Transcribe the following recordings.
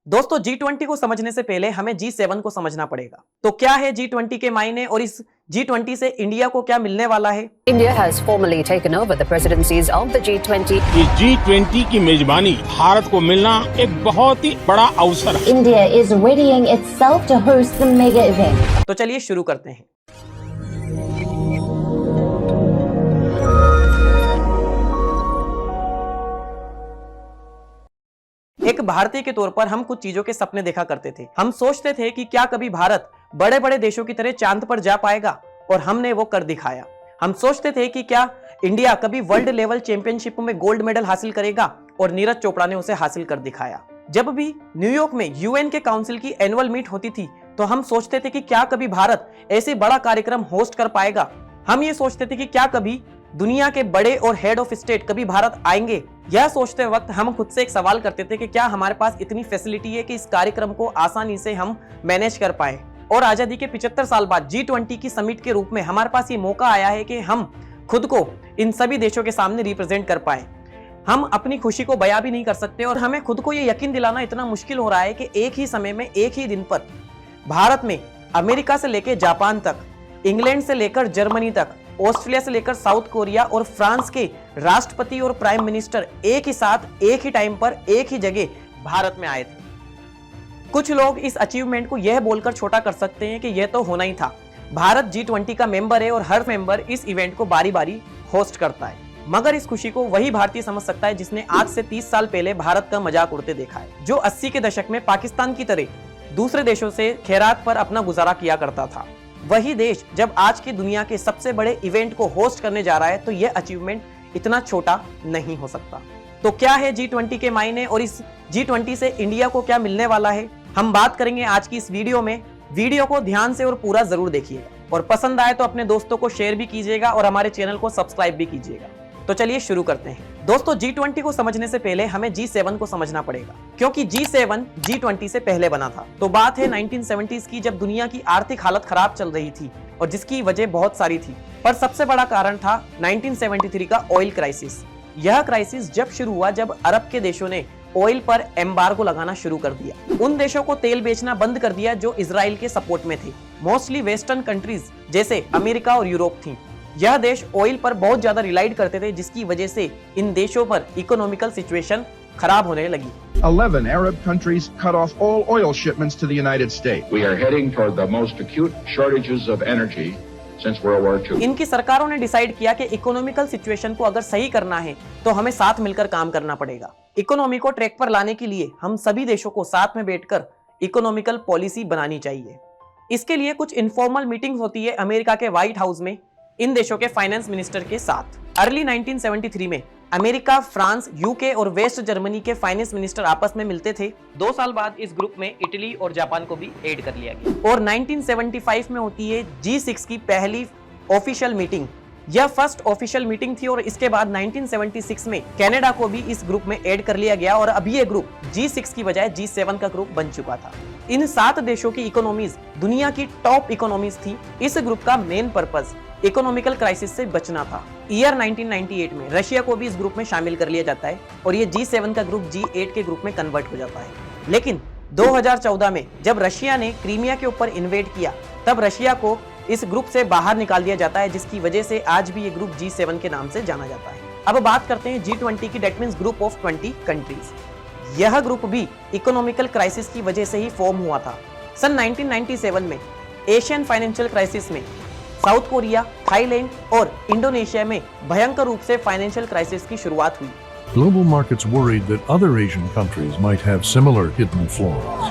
दोस्तों G20 को समझने से पहले हमें G7 को समझना पड़ेगा। तो क्या है G20 के मायने और इस G20 से इंडिया को क्या मिलने वाला है? India has formally taken over the presidencies of the G20. इस G20 की मेजबानी भारत को मिलना एक बहुत ही बड़ा अवसर है। India is readying itself to host the mega event. तो चलिए शुरू करते हैं। एक भारतीय के तौर पर हम कुछ चीजों के सपने देखा करते थे। हम सोचते थे कि क्या कभी भारत बड़े बड़े देशों की तरह चांद पर जा पाएगा, और हमने वो कर दिखाया। हम सोचते थे कि क्या इंडिया कभी वर्ल्ड लेवल चैंपियनशिप में गोल्ड मेडल हासिल करेगा, और नीरज चोपड़ा ने उसे हासिल कर दिखाया। जब भी न्यूयॉर्क में यूएन के काउंसिल की एनुअल मीट होती थी तो हम सोचते थे कि क्या कभी भारत ऐसे बड़ा कार्यक्रम होस्ट कर पाएगा। हम ये सोचते थे कि क्या कभी दुनिया के बड़े और हेड ऑफ स्टेट कभी भारत आएंगे। यह सोचते वक्त हम खुद से एक सवाल करते थे कि क्या हमारे पास इतनी फैसिलिटी है कि इस कार्यक्रम को आसानी से हम मैनेज कर पाए। और आजादी के 75 साल बाद G20 की समिट के रूप में हमारे पास ये मौका आया है कि हम खुद को इन सभी देशों के सामने रिप्रेजेंट कर पाए। हम अपनी खुशी को बयां भी नहीं कर सकते, और हमें खुद को ये यकीन दिलाना इतना मुश्किल हो रहा है कि एक ही समय में एक ही दिन पर भारत में अमेरिका से लेकर जापान तक, इंग्लैंड से लेकर जर्मनी तक, ऑस्ट्रेलिया से लेकर साउथ कोरिया और फ्रांस के राष्ट्रपति और प्राइम मिनिस्टर एक ही साथ एक ही टाइम पर एक ही जगह भारत में आए थे। कुछ लोग इस अचीवमेंट को यह बोलकर छोटा कर सकते हैं कि यह तो होना ही था। भारत G20 का मेंबर है और हर मेंबर इस इवेंट को बारी बारी होस्ट करता है, मगर इस खुशी को वही भारतीय समझ सकता है जिसने आज से 30 साल पहले भारत का मजाक उड़ते देखा है, जो 80 के दशक में पाकिस्तान की तरह दूसरे देशों से खैरात पर अपना गुजारा किया करता था। वही देश जब आज की दुनिया के सबसे बड़े इवेंट को होस्ट करने जा रहा है तो यह अचीवमेंट इतना छोटा नहीं हो सकता। तो क्या है G20 के मायने और इस G20 से इंडिया को क्या मिलने वाला है, हम बात करेंगे आज की इस वीडियो में। वीडियो को ध्यान से और पूरा जरूर देखिएगा, और पसंद आए तो अपने दोस्तों को शेयर भी कीजिएगा और हमारे चैनल को सब्सक्राइब भी कीजिएगा। तो चलिए शुरू करते हैं। दोस्तों G20 को समझने से पहले हमें G7 को समझना पड़ेगा, क्योंकि G7 G20 से पहले बना था। तो बात है 1970s की, जब दुनिया की आर्थिक हालत खराब चल रही थी और जिसकी वजह बहुत सारी थी, पर सबसे बड़ा कारण था 1973 का ऑयल क्राइसिस। यह क्राइसिस जब शुरू हुआ जब अरब के देशों ने ऑयल पर एम्बार्गो लगाना शुरू कर दिया। उन देशों को तेल बेचना बंद कर दिया जो इजराइल के सपोर्ट में थे। मोस्टली वेस्टर्न कंट्रीज जैसे अमेरिका और यूरोप थी। यह देश ऑयल पर बहुत ज्यादा रिलाइड करते थे, जिसकी वजह से इन देशों पर इकोनॉमिकल सिचुएशन खराब होने लगी। 11 Arab countries cut off all oil shipments to the United States. We are heading toward the most acute shortages of energy since World War II. इनकी सरकारों ने डिसाइड किया कि इकोनॉमिकल सिचुएशन को अगर सही करना है तो हमें साथ मिलकर काम करना पड़ेगा। इकोनॉमी को ट्रैक पर लाने के लिए हम सभी देशों को साथ में बैठकर इकोनॉमिकल पॉलिसी बनानी चाहिए। इसके लिए कुछ इनफॉर्मल मीटिंग्स होती है अमेरिका के व्हाइट हाउस में इन देशों के फाइनेंस मिनिस्टर के साथ। अर्ली 1973 में अमेरिका, फ्रांस, यूके और वेस्ट जर्मनी के फाइनेंस मिनिस्टर आपस में मिलते थे। 2 साल बाद इस ग्रुप में इटली और जापान को भी ऐड कर लिया गया, और 1975 में होती है G6 की पहली ऑफिशियल मीटिंग। यह फर्स्ट ऑफिशियल मीटिंग थी, और इसके बाद 1976 में कनाडा को भी इस ग्रुप में ऐड कर लिया गया, और अब ये ग्रुप G6 की बजाय G7 का ग्रुप बन चुका था। इन 7 देशों की इकोनॉमीज दुनिया की टॉप इकोनॉमीज थी। इस ग्रुप का मेन पर्पस इकोनॉमिकल क्राइसिस से बचना था। ईयर 1998 में रशिया को भी इस ग्रुप में शामिल कर लिया जाता है, और ये G7 का ग्रुप G8 के ग्रुप में कन्वर्ट हो जाता है। लेकिन 2014 में जब रशिया ने क्रीमिया के ऊपर इन्वेड किया, तब रशिया को इस ग्रुप से बाहर निकाल दिया जाता है, जिसकी वजह से आज भी ये ग्रुप G7 के नाम से जाना जाता है। अब बात करते हैं G20 की, that means group of 20 countries. यह ग्रुप भी इकोनॉमिकल क्राइसिस की वजह से ही फॉर्म हुआ था। सन 1997 में एशियन फाइनेंशियल क्राइसिस में साउथ कोरिया, थाईलैंड और इंडोनेशिया में भयंकर रूप से फाइनेंशियल क्राइसिस की शुरुआत हुई। Global markets worried that other Asian countries might have similar hidden flaws.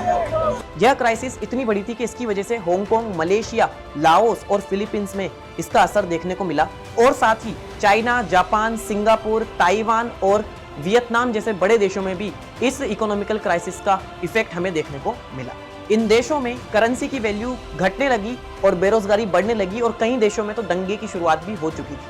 यह क्राइसिस इतनी बड़ी थी कि इसकी वजह से हांगकांग, मलेशिया, लाओस और फिलीपींस में इसका असर देखने को मिला, और साथ ही चाइना, जापान, सिंगापुर, ताइवान और वियतनाम जैसे बड़े देशों में भी इस इकोनॉमिकल क्राइसिस का इफेक्ट हमें देखने को मिला। इन देशों में करेंसी की वैल्यू घटने लगी और बेरोजगारी बढ़ने लगी, और कई देशों में तो दंगे की शुरुआत भी हो चुकी थी।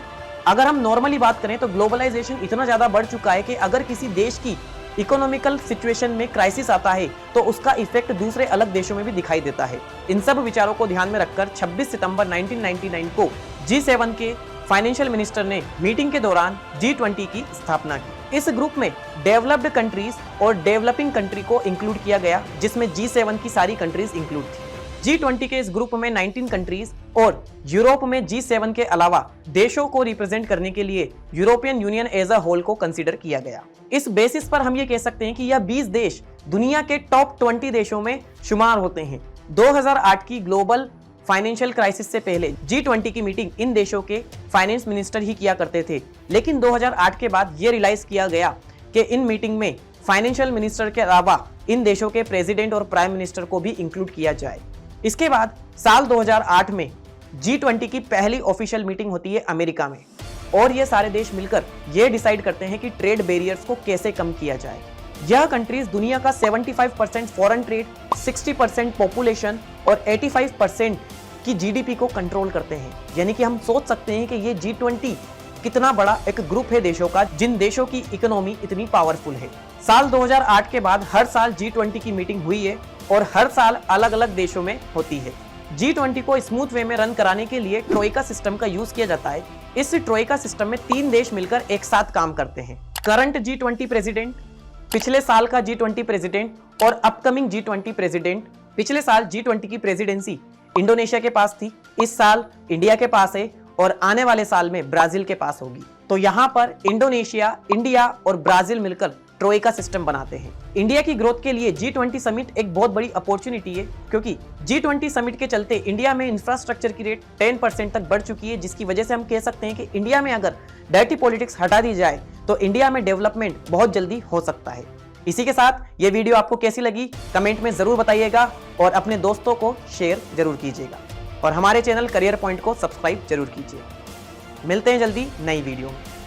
अगर हम नॉर्मली बात करें तो ग्लोबलाइजेशन इतना ज्यादा बढ़ चुका है कि अगर किसी देश की इकोनॉमिकल सिचुएशन में क्राइसिस आता है तो उसका इफेक्ट दूसरे अलग देशों में भी दिखाई देता है। इन सब विचारों को ध्यान में रखकर 26 सितंबर 1999 को G7 के फाइनेंशियल मिनिस्टर ने मीटिंग के दौरान G20 की स्थापना की। इस ग्रुप में डेवलप्ड कंट्रीज और डेवलपिंग कंट्री को इंक्लूड किया गया, जिसमें G7 की सारी कंट्रीज इंक्लूड थी। G20 के इस ग्रुप में 19 कंट्रीज और यूरोप में G7 के अलावा देशों को रिप्रेजेंट करने के लिए European Union as a whole को कंसीडर किया गया। इस बेसिस पर हम ये कह सकते हैं कि यह 20 देश दुनिया के टॉप 20 देशों में शुमार होते हैं। 2008 की ग्लोबल फाइनेंशियल क्राइसिस से पहले G20 की मीटिंग इन देशों के फाइनेंस मिनिस्टर ही किया करते थे, लेकिन 2008 के बाद ये रियलाइज किया गया कि इन मीटिंग में फाइनेंशियल मिनिस्टर के अलावा इन देशों के प्रेसिडेंट और प्राइम मिनिस्टर को भी इंक्लूड किया जाए। इसके बाद साल 2008 में G20 की पहली ऑफिशियल मीटिंग होती है अमेरिका में, और ये सारे देश मिलकर ये डिसाइड करते हैं कि ट्रेड बैरियर्स को कैसे कम किया जाए। यह कंट्रीज दुनिया का 75% फॉरेन ट्रेड, 60% पॉपुलेशन और 85% की जीडीपी को कंट्रोल करते हैं। यानी कि हम सोच सकते हैं कि ये G20 कितना बड़ा एक ग्रुप है देशों का, जिन देशों की इकोनॉमी इतनी पावरफुल है। साल 2008 के बाद हर साल G20 की मीटिंग हुई है और हर साल अलग अलग देशों में होती है। G20 को स्मूथ वे में रन कराने के लिए ट्रोइका सिस्टम का यूज किया जाता है। इस ट्रोइका सिस्टम में 3 देश मिलकर एक साथ काम करते हैं। करंट G20 प्रेसिडेंट, पिछले साल का G20 प्रेसिडेंट और अपकमिंग G20 प्रेसिडेंट। पिछले साल G20 की प्रेसिडेंसी इंडोनेशिया के पास थी, इस साल इंडिया के पास है और आने वाले साल में ब्राजील के पास होगी। तो यहाँ पर इंडोनेशिया, इंडिया और ब्राजील मिलकर ट्रोइका सिस्टम बनाते हैं। इंडिया की ग्रोथ के लिए G20 समिट एक बहुत बड़ी अपॉर्चुनिटी है, क्योंकि G20 समिट के चलते इंडिया में इंफ्रास्ट्रक्चर की रेट 10% तक बढ़ चुकी है, जिसकी वजह से हम कह सकते हैं कि इंडिया में अगर डर्टी पॉलिटिक्स हटा दी जाए तो इंडिया में डेवलपमेंट बहुत जल्दी हो सकता है। इसी के साथ ये वीडियो आपको कैसी लगी कमेंट में जरूर बताइएगा और अपने दोस्तों को शेयर जरूर कीजिएगा और हमारे चैनल करियर पॉइंट को सब्सक्राइब जरूर कीजिए। मिलते हैं जल्दी नई वीडियो में।